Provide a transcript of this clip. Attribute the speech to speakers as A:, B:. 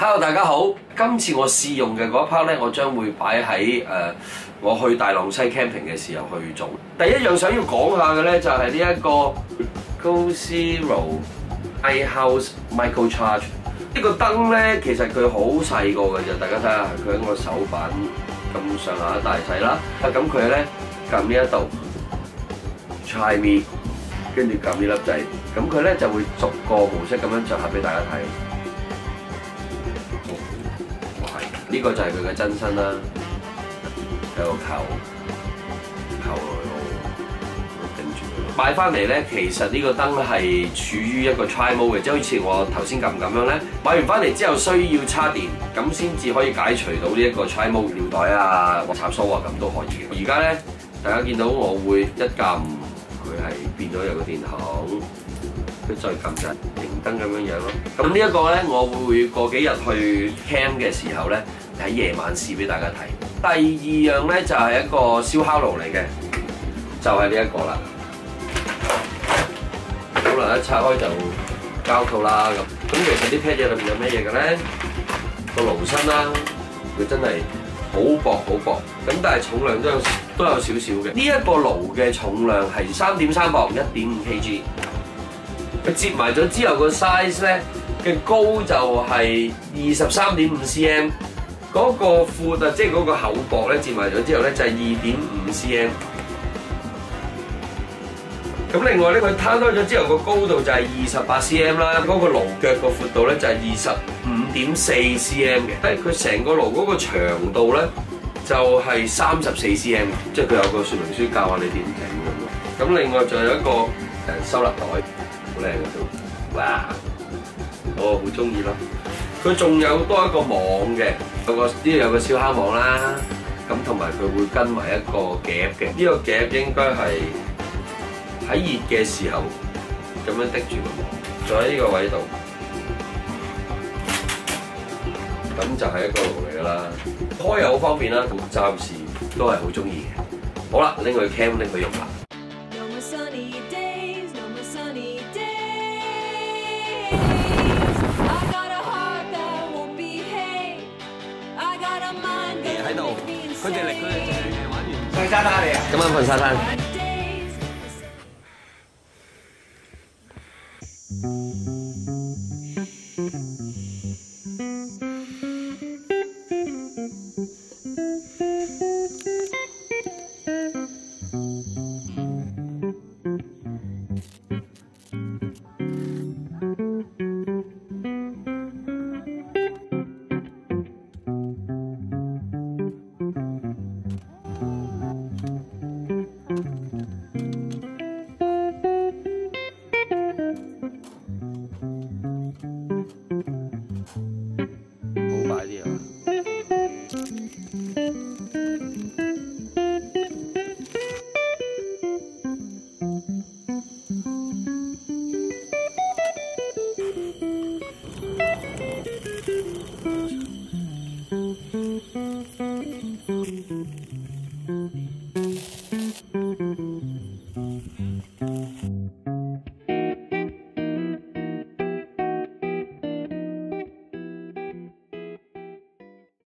A: Hello， 大家好。今次我試用嘅嗰一 part 咧，我將會擺喺我去大浪西 camping 嘅時候去做。第一樣想要講下嘅咧，就係呢一個 GoZero iHouse Microcharge。呢個燈咧，其實佢好細個嘅啫，大家睇下，佢喺我手板咁上下大細啦。咁佢咧撳呢一度 Try Me， 跟住撳呢粒掣，咁佢咧就會逐個模式咁樣着下俾大家睇。呢個就係佢嘅真身啦，有個球頂住佢。買翻嚟咧，其實呢個燈係處於一個 Tri Mode 嘅，即係好似我頭先撳咁樣咧。買完翻嚟之後需要插電，咁先至可以解除到呢一個 Tri Mode 尿袋啊、插蘇啊咁都可以嘅。而家咧，大家見到我會一撳，佢係變咗有個電筒，佢再撳就停燈咁樣樣咯。咁呢一個咧，我會過幾日去 camp 嘅時候咧，喺夜晚試俾大家睇。第二樣咧就係一個燒烤爐嚟嘅，就係呢一個啦。好啦，一拆開就膠套啦咁。其實啲 pad 嘢裏面有咩嘢嘅咧？個爐身啦，佢真係好薄好薄，咁但係重量都有少少嘅。呢一個爐嘅重量係3.3磅，1.5 kg。佢摺埋咗之後個 size 咧嘅高就係23.5 cm。嗰個闊啊，即係嗰個厚薄咧，摺埋咗之後咧就係2.5 cm。咁另外咧，佢攤開咗之後個高度就係28 cm 啦。嗰個爐腳個闊度咧就係25.4 cm 嘅。佢成個爐嗰個長度咧就係34 cm， 即係佢有個說明書教下你點整咁。咁另外仲有一個收納袋，好靚嘅都，哇！我好中意咯。佢仲有多一個網嘅，呢度有個燒烤網啦，咁同埋佢會跟埋一個夾嘅，呢個夾應該係喺熱嘅時候咁樣滴住個網，仲喺呢個位度，咁就係一個爐嚟㗎啦。開又好方便啦，暫時都係好中意嘅。好啦，拎去 camp 拎去用啦。喺度，佢哋玩完上沙灘嚟啊！今晚瞓沙灘。